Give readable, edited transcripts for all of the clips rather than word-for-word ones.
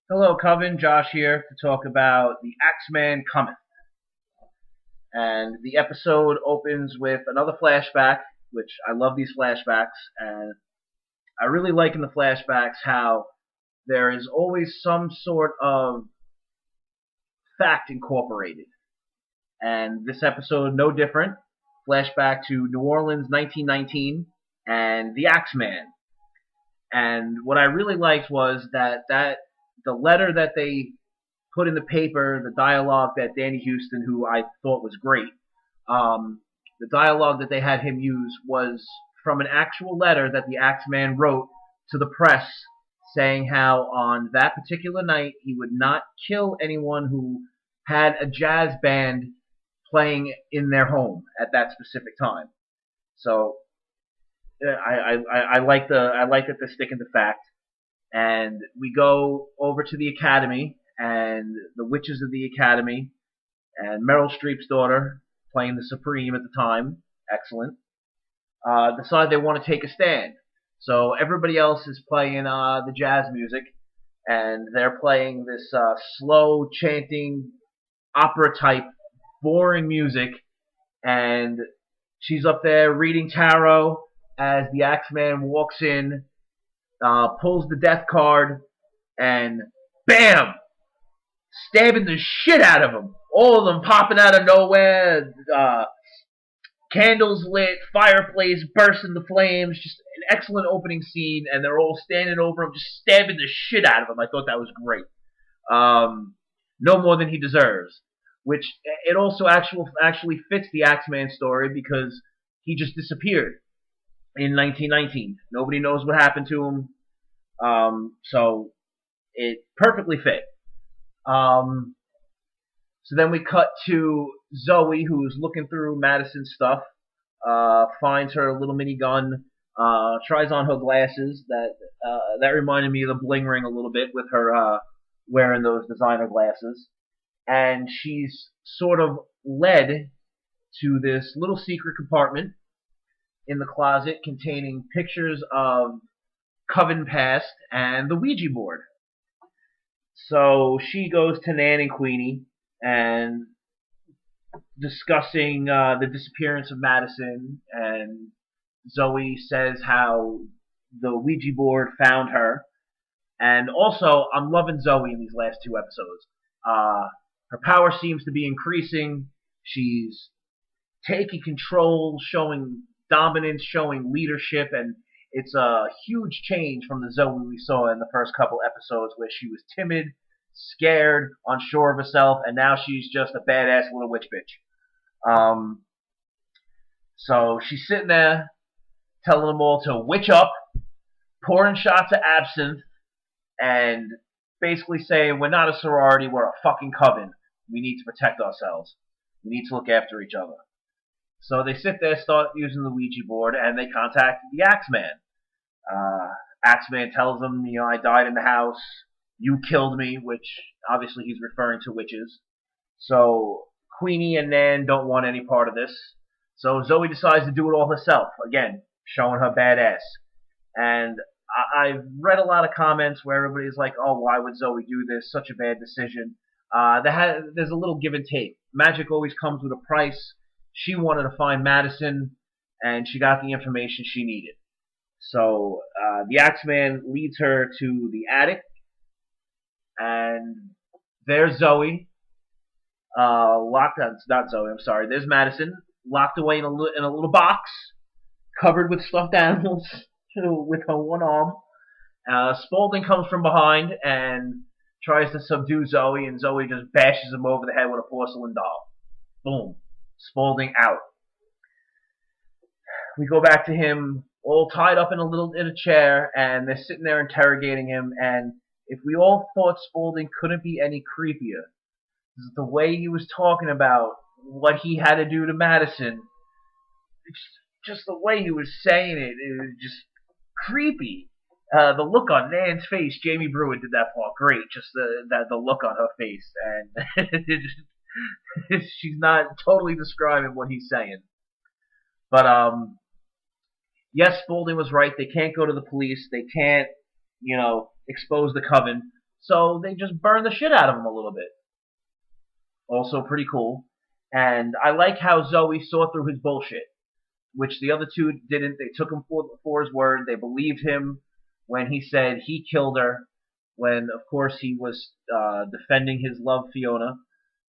Hello, Coven. Josh here to talk about the Axeman Cometh. And the episode opens with another flashback, which I love these flashbacks. And I really like in the flashbacks how there is always some sort of fact incorporated. And this episode, no different. Flashback to New Orleans, 1919, and the Axeman. And what I really liked was that the letter that they put in the paper, the dialogue that Danny Houston, who I thought was great, the dialogue that they had him use was from an actual letter that the Axeman wrote to the press saying how on that particular night he would not kill anyone who had a jazz band playing in their home at that specific time. So I like that they're sticking to fact. And we go over to the academy, and the witches of the academy, and Meryl Streep's daughter, playing the Supreme at the time, excellent, decide they want to take a stand. So everybody else is playing the jazz music, and they're playing this slow chanting opera type boring music, and she's up there reading tarot as the Axeman walks in, pulls the death card, and bam! Stabbing the shit out of them. All of them popping out of nowhere. Candles lit, fireplace burst into flames. Just an excellent opening scene, and they're all standing over him, just stabbing the shit out of him. I thought that was great. No more than he deserves. Which it also actually fits the Axeman story because he just disappeared in 1919. Nobody knows what happened to him. So it perfectly fit. So then we cut to Zoe, who's looking through Madison's stuff, finds her little mini gun, tries on her glasses. That reminded me of the bling ring a little bit with her wearing those designer glasses. And she's sort of led to this little secret compartment in the closet containing pictures of Coven past and the Ouija board. So she goes to Nan and Queenie and discussing the disappearance of Madison, and Zoe says how the Ouija board found her. And also, I'm loving Zoe in these last two episodes. Her power seems to be increasing. She's taking control, showing dominance, showing leadership, and it's a huge change from the Zoe we saw in the first couple episodes where she was timid, scared, unsure of herself, and now she's just a badass little witch bitch. So she's sitting there telling them all to witch up, pouring shots of absinthe, and basically saying, we're not a sorority, we're a fucking coven. We need to protect ourselves. We need to look after each other. So they sit there, start using the Ouija board, and they contact the Axeman. Axeman tells them, I died in the house. You killed me, which obviously he's referring to witches. So Queenie and Nan don't want any part of this. So Zoe decides to do it all herself. Again, showing her badass. And I've read a lot of comments where everybody's like, oh, why would Zoe do this? Such a bad decision. There's a little give and take. Magic always comes with a price. She wanted to find Madison, and she got the information she needed. So the Axeman leads her to the attic, and there's Zoe. Not Zoe, I'm sorry. There's Madison, locked away in a little box, covered with stuffed animals, with her one arm. Spaulding comes from behind and tries to subdue Zoe, and Zoe just bashes him over the head with a porcelain doll. Boom. Spaulding out. We go back to him all tied up in a chair, and they're sitting there interrogating him. And if we all thought Spaulding couldn't be any creepier, the way he was talking about what he had to do to Madison, just the way he was saying it was just creepy. The look on Nan's face, Jamie Brewer did that part great. Just the look on her face, and she's not totally describing what he's saying. But yes, Spaulding was right. They can't go to the police. They can't, expose the Coven. So they just burn the shit out of him a little bit. Also pretty cool. And I like how Zoe saw through his bullshit, which the other two didn't. They took him for his word. They believed him when he said he killed her, when of course he was defending his love Fiona.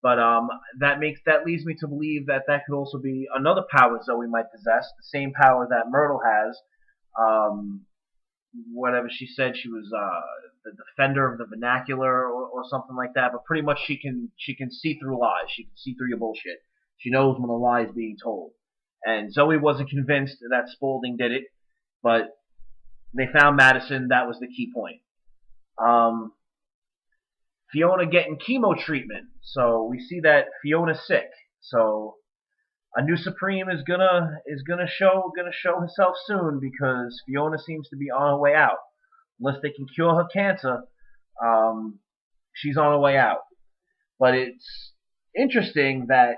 But that leads me to believe that that could also be another power Zoe might possess, the same power that Myrtle has. Um, Whatever she said, she was the defender of the vernacular or something like that. But pretty much she can see through lies. She can see through your bullshit. She knows when a lie is being told. And Zoe wasn't convinced that Spaulding did it, but they found Madison. That was the key point. Fiona getting chemo treatment. So we see that Fiona's sick. So a new Supreme is gonna show herself soon, because Fiona seems to be on her way out. Unless they can cure her cancer, she's on her way out. But it's interesting that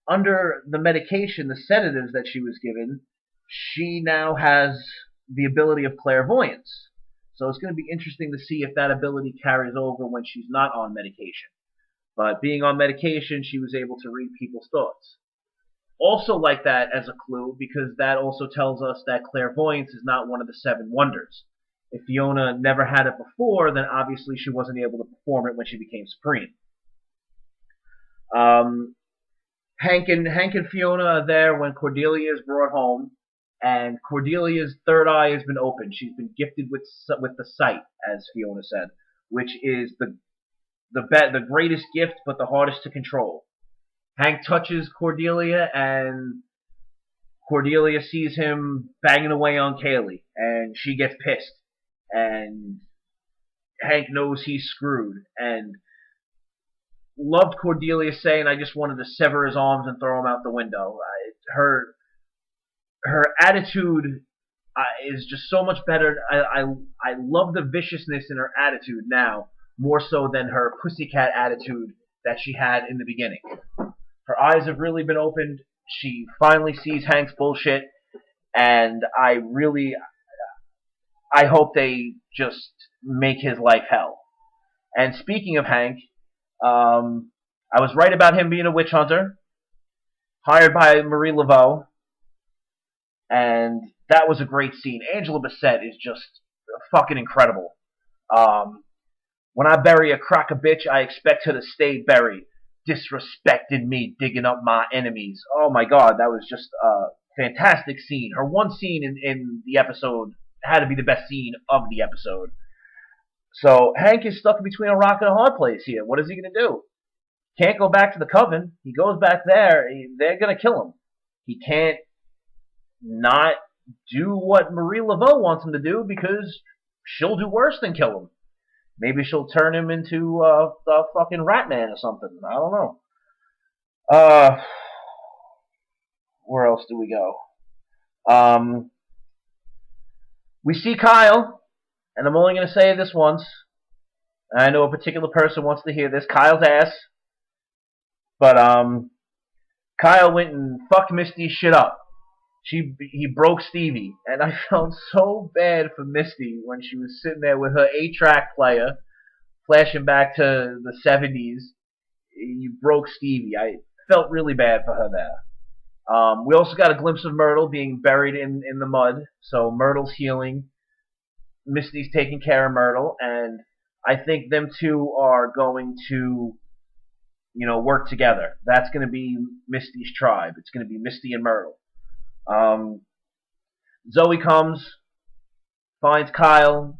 under the medication, the sedatives that she was given, she now has the ability of clairvoyance. So it's going to be interesting to see if that ability carries over when she's not on medication. But being on medication, she was able to read people's thoughts. Also like that as a clue, because that also tells us that clairvoyance is not one of the 7 wonders. If Fiona never had it before, then obviously she wasn't able to perform it when she became Supreme. Hank and Fiona are there when Cordelia is brought home, and Cordelia's third eye has been opened. She's been gifted with the sight, as Fiona said, which is the greatest gift, but the hardest to control. Hank touches Cordelia, and Cordelia sees him banging away on Kaylee, and she gets pissed. And Hank knows he's screwed, and loved Cordelia saying, "I just wanted to sever his arms and throw him out the window." Her attitude is just so much better. I love the viciousness in her attitude now, more so than her pussycat attitude that she had in the beginning. Her eyes have really been opened. She finally sees Hank's bullshit, and I hope they just make his life hell. And speaking of Hank, I was right about him being a witch hunter, hired by Marie Laveau, and that was a great scene. Angela Bassett is just fucking incredible. When I bury a crock of bitch, I expect her to stay buried. Disrespected me, digging up my enemies. Oh my god, that was just a fantastic scene. Her one scene in the episode had to be the best scene of the episode. So Hank is stuck between a rock and a hard place here. What is he going to do? Can't go back to the Coven. He goes back there. They're going to kill him. He can't not do what Marie Laveau wants him to do, because she'll do worse than kill him. Maybe she'll turn him into a fucking Ratman or something. I don't know. Where else do we go? We see Kyle. And I'm only going to say this once. I know a particular person wants to hear this. Kyle's ass. But Kyle went and fucked Misty's shit up. He broke Stevie. And I felt so bad for Misty when she was sitting there with her 8-track player, flashing back to the 70s. You broke Stevie. I felt really bad for her there. We also got a glimpse of Myrtle being buried in the mud. So Myrtle's healing. Misty's taking care of Myrtle, and I think them two are going to, work together. That's going to be Misty's tribe. It's going to be Misty and Myrtle. Zoe comes, finds Kyle,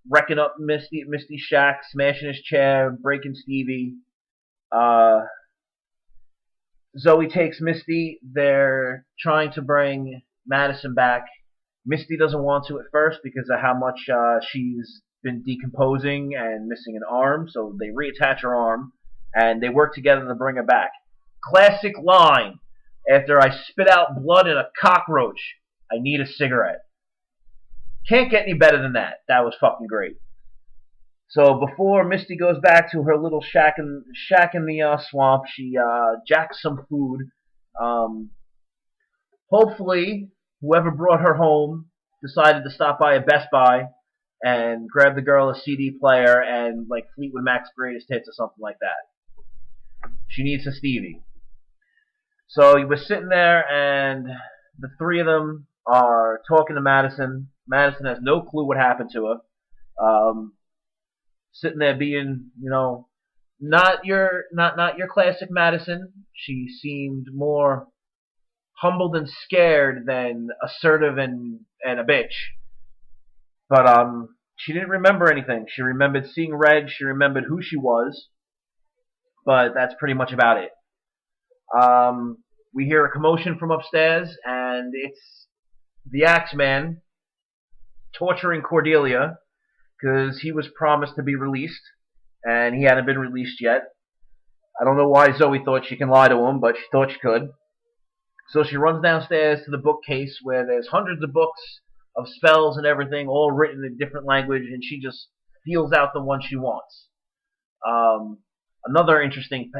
wrecking up Misty's shack, smashing his chair, breaking Stevie. Zoe takes Misty. They're trying to bring Madison back. Misty doesn't want to at first because of how much she's been decomposing and missing an arm, so they reattach her arm, and they work together to bring her back. Classic line, after I spit out blood in a cockroach, I need a cigarette. Can't get any better than that. That was fucking great. So before Misty goes back to her little shack in the swamp, she jacks some food. Hopefully, whoever brought her home decided to stop by a Best Buy and grab the girl a CD player and like Fleetwood Mac's Greatest Hits or something like that. She needs a Stevie. So he was sitting there, and the three of them are talking to Madison. Madison has no clue what happened to her. Sitting there being, not your classic Madison. She seemed more humbled and scared than assertive and a bitch. But she didn't remember anything. She remembered seeing red. She remembered who she was. But that's pretty much about it. We hear a commotion from upstairs, and it's the Axeman torturing Cordelia because he was promised to be released, and he hadn't been released yet. I don't know why Zoe thought she can lie to him, but she thought she could. So she runs downstairs to the bookcase where there's hundreds of books of spells and everything, all written in different language, and she just feels out the one she wants. Another interesting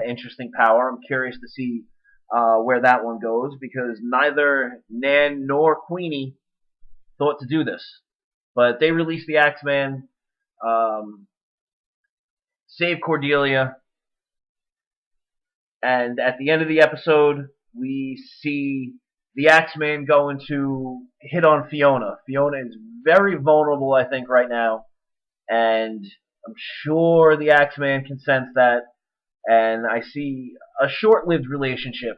power. I'm curious to see where that one goes, because neither Nan nor Queenie thought to do this. But they released the Axeman, save Cordelia, and at the end of the episode, we see the Axeman going to hit on Fiona. Fiona is very vulnerable, I think, right now, and I'm sure the Axeman can sense that, and I see a short-lived relationship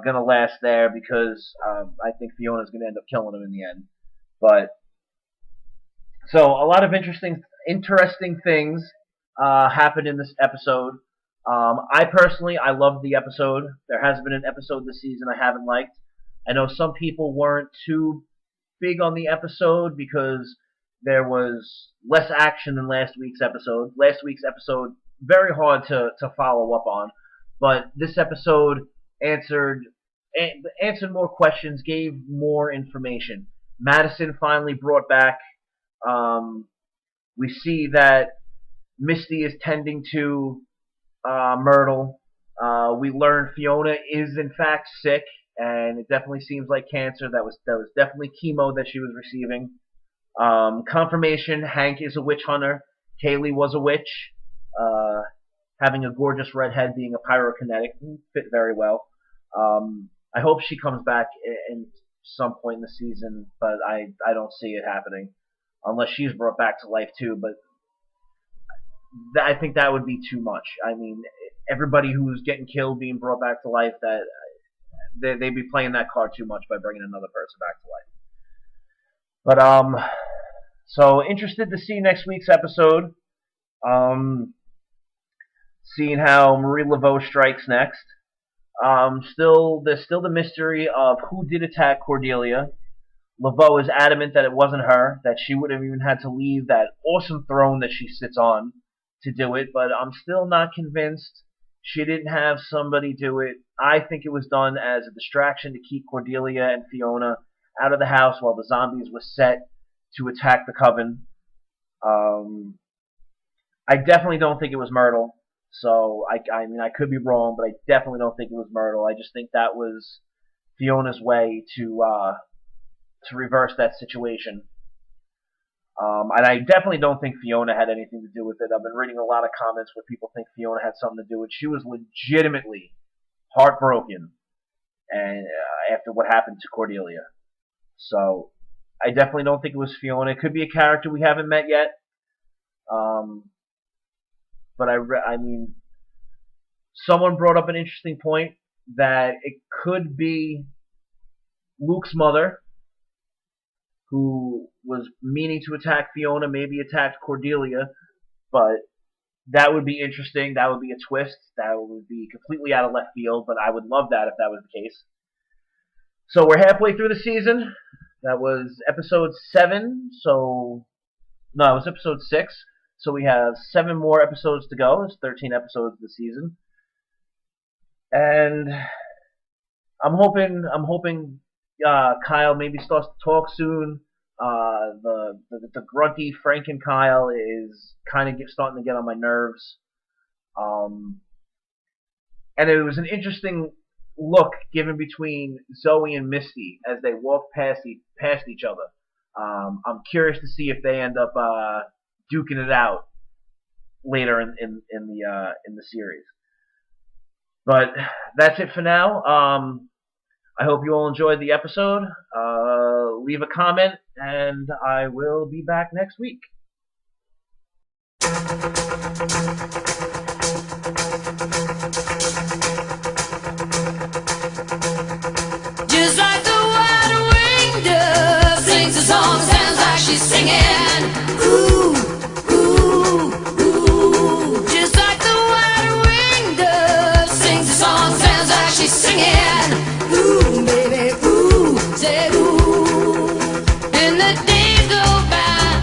gonna last there, because I think Fiona's gonna end up killing him in the end. But so a lot of interesting things happened in this episode. I personally, I loved the episode. There hasn't been an episode this season I haven't liked. I know some people weren't too big on the episode because there was less action than last week's episode. Last week's episode, very hard to follow up on, but this episode answered more questions, gave more information. Madison finally brought back. We see that Misty is tending to Myrtle. We learn Fiona is in fact sick, and it definitely seems like cancer. That was definitely chemo that she was receiving. Confirmation: Hank is a witch hunter. Kaylee was a witch. Having a gorgeous redhead being a pyrokinetic fit very well. I hope she comes back in some point in the season, but I don't see it happening unless she's brought back to life too. But I think that would be too much. I mean, everybody who's getting killed being brought back to life, that they'd be playing that card too much by bringing another person back to life. But so interested to see next week's episode. Seeing how Marie Laveau strikes next. There's still the mystery of who did attack Cordelia. Laveau is adamant that it wasn't her, that she would have even had to leave that awesome throne that she sits on to do it, but I'm still not convinced she didn't have somebody do it. I think it was done as a distraction to keep Cordelia and Fiona out of the house while the zombies were set to attack the Coven. I definitely don't think it was Myrtle. So, I mean, I could be wrong, but I definitely don't think it was Myrtle. I just think that was Fiona's way to reverse that situation. And I definitely don't think Fiona had anything to do with it. I've been reading a lot of comments where people think Fiona had something to do with it. She was legitimately heartbroken and after what happened to Cordelia. So, I definitely don't think it was Fiona. It could be a character we haven't met yet. But I mean, someone brought up an interesting point that it could be Luke's mother, who was meaning to attack Fiona, maybe attacked Cordelia, but that would be interesting. That would be a twist. That would be completely out of left field, but I would love that if that was the case. So we're halfway through the season. That was episode 7, so... No, it was episode 6. So we have 7 more episodes to go. It's 13 episodes this season. And I'm hoping Kyle maybe starts to talk soon. The grunty Franken Kyle is kind of starting to get on my nerves. And it was an interesting look given between Zoe and Misty as they walked past each other. I'm curious to see if they end up duking it out later in the series. But that's it for now. I hope you all enjoyed the episode. Leave a comment, and I will be back next week. Just like the white-winged dove sings a song, sounds like she's singing.